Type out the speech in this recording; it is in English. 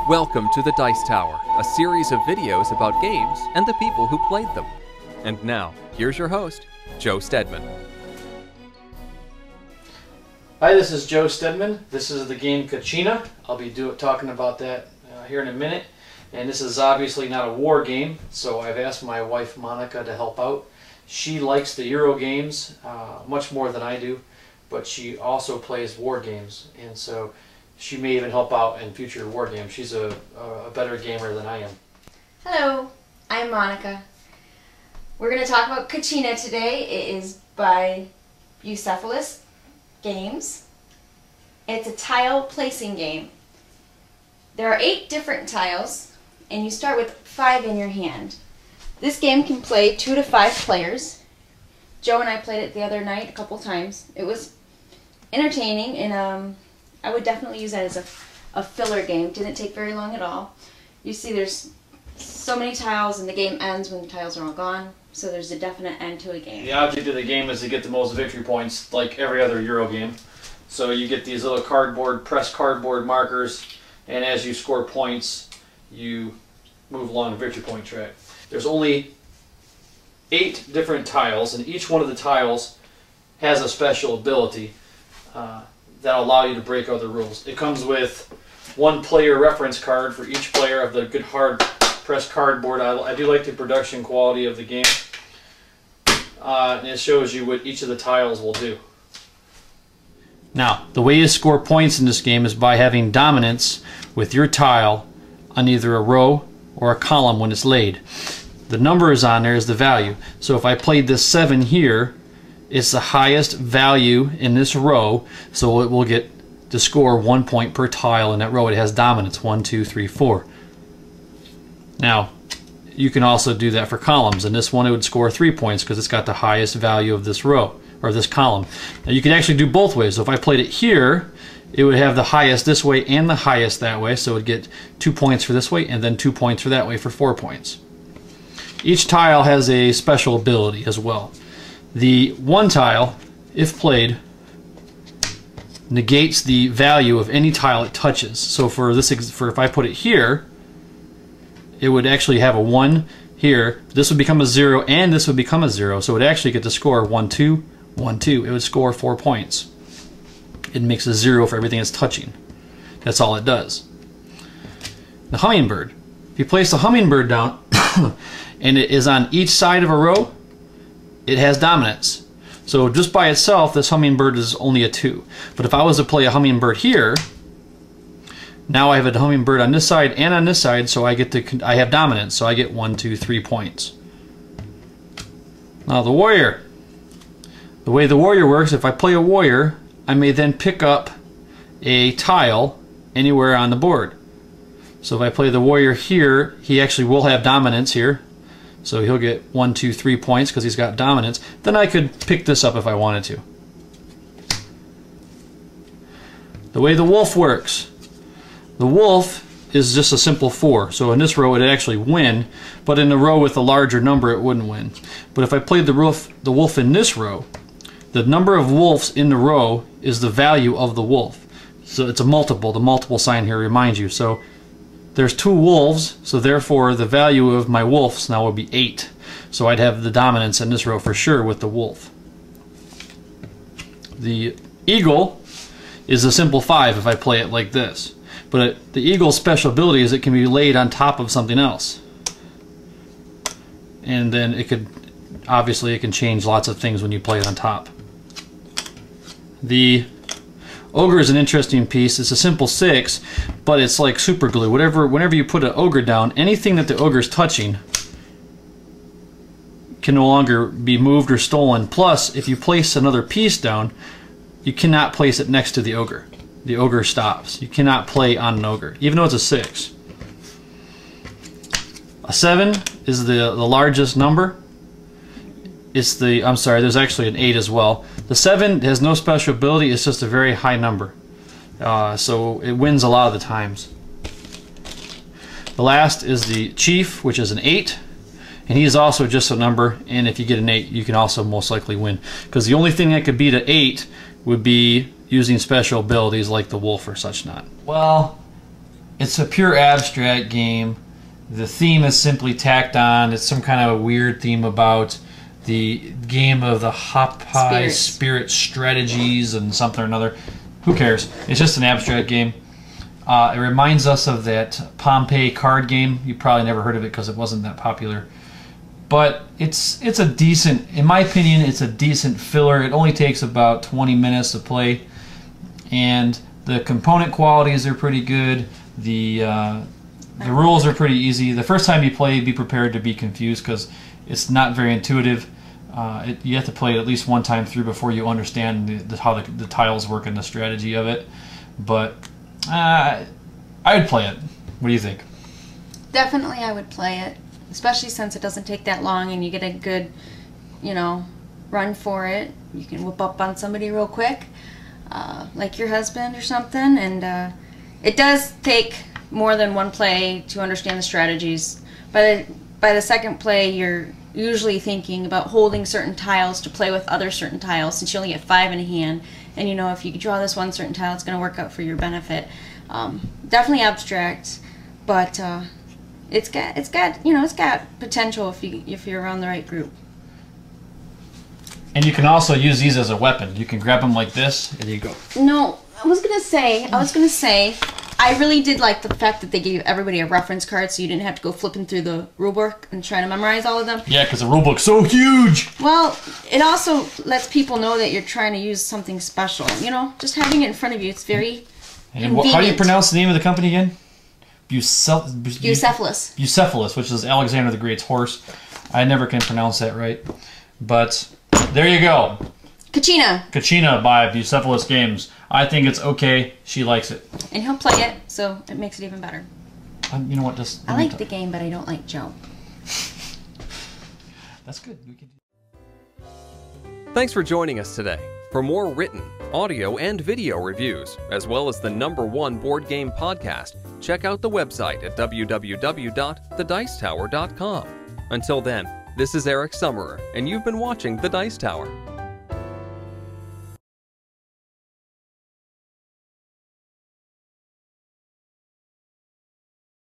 Welcome to the Dice Tower, a series of videos about games and the people who played them. And now, here's your host, Joe Steadman. Hi, this is Joe Steadman. This is the game Kachina. I'll be talking about that here in a minute. And this is obviously not a war game, so I've asked my wife Monica to help out. She likes the Euro games much more than I do, but she also plays war games, and so she may even help out in future war games. She's a better gamer than I am. Hello, I'm Monica. We're going to talk about Kachina today. It is by Bucephalus Games. It's a tile placing game. There are 8 different tiles, and you start with 5 in your hand. This game can play 2 to 5 players. Joe and I played it the other night a couple times. It was entertaining, and I would definitely use that as a filler game. Didn't take very long at all. You see there's so many tiles, and the game ends when the tiles are all gone, so there's a definite end to a game. The object of the game is to get the most victory points, like every other Euro game. So you get these little pressed cardboard markers, and as you score points, you move along the victory point track. There's only 8 different tiles, and each one of the tiles has a special ability that'll allow you to break other rules. It comes with 1 player reference card for each player of the good hard pressed cardboard. I do like the production quality of the game, and it shows you what each of the tiles will do. Now, the way you score points in this game is by having dominance with your tile on either a row or a column when it's laid. The number is on there is the value. So if I played this 7 here, it's the highest value in this row, so it will get to score 1 point per tile in that row. It has dominance, 1, 2, 3, 4. Now, you can also do that for columns, and this one it would score 3 points because it's got the highest value of this row, or this column. Now you can actually do both ways. So if I played it here, it would have the highest this way and the highest that way, so it would get 2 points for this way and then 2 points for that way for 4 points. Each tile has a special ability as well. The one tile, if played, negates the value of any tile it touches. So for if I put it here, it would actually have a 1 here. This would become a 0 and this would become a 0, so it would actually get to score 1, 2, 1, 2. It would score 4 points. It makes a 0 for everything it's touching. That's all it does. The Hummingbird. If you place the Hummingbird down and it is on each side of a row, it has dominance. So just by itself, this Hummingbird is only a 2. But if I was to play a Hummingbird here, now I have a Hummingbird on this side and on this side, so I have dominance, so I get 1, 2, 3 points. Now the Warrior. The way the Warrior works, if I play a Warrior, I may then pick up a tile anywhere on the board. So if I play the Warrior here, he actually will have dominance here. So he'll get 1, 2, 3 points because he's got dominance. Then I could pick this up if I wanted to. The way the Wolf works. The Wolf is just a simple 4. So in this row it would actually win, but in a row with a larger number it wouldn't win. But if I played the wolf in this row, the number of wolves in the row is the value of the wolf. So it's a multiple. The multiple sign here reminds you. So there's 2 wolves, so therefore the value of my wolves now would be 8. So I'd have the dominance in this row for sure with the wolf. The eagle is a simple 5 if I play it like this. But the eagle's special ability is it can be laid on top of something else. And then obviously it can change lots of things when you play it on top. The ogre is an interesting piece. It's a simple 6, but it's like super glue. Whenever you put an ogre down, anything that the ogre is touching can no longer be moved or stolen. Plus, if you place another piece down, you cannot place it next to the ogre. The ogre stops. You cannot play on an ogre, even though it's a 6. A 7 is the largest number. I'm sorry, there's actually an 8 as well. The 7 has no special ability, it's just a very high number. So it wins a lot of the times. The last is the Chief, which is an 8. And he is also just a number, and if you get an 8, you can also most likely win. Because the only thing that could beat an 8 would be using special abilities like the Wolf or such not. Well, It's a pure abstract game. The theme is simply tacked on. It's some kind of a weird theme about the game of the hop pie spirit strategies and something or another. Who cares? It's just an abstract game. It reminds us of that Pompeii card game. You probably never heard of it because it wasn't that popular. But it's a decent, in my opinion, it's a decent filler. It only takes about 20 minutes to play. And the component qualities are pretty good. The rules are pretty easy. The first time you play, be prepared to be confused because it's not very intuitive. You have to play it at least one time through before you understand how the tiles work and the strategy of it. But I would play it. What do you think? Definitely I would play it, especially since it doesn't take that long and you get a good, run for it. You can whip up on somebody real quick, like your husband or something. And it does take more than one play to understand the strategies. By the second play, you're usually thinking about holding certain tiles to play with other certain tiles, since you only get 5 in a hand. And if you draw this one certain tile, it's going to work out for your benefit. Definitely abstract, but it's got potential if you're around the right group. And you can also use these as a weapon. You can grab them like this, and you go. No, I was gonna say, I really did like the fact that they gave everybody a reference card, so you didn't have to go flipping through the rulebook and trying to memorize all of them. Yeah, because the rulebook's so huge. Well, it also lets people know that you're trying to use something special. Just having it in front of you, it's very convenient. How do you pronounce the name of the company again? Bucephalus. Bucephalus, which is Alexander the Great's horse. I never can pronounce that right. But there you go. Kachina. Kachina by Bucephalus Games. I think it's okay. She likes it. And he'll play it, so it makes it even better. You know what? I like the game, but I don't like Joe. That's good. Thanks for joining us today. For more written, audio, and video reviews, as well as the #1 board game podcast, check out the website at www.thedicetower.com. Until then, this is Eric Summerer, and you've been watching The Dice Tower.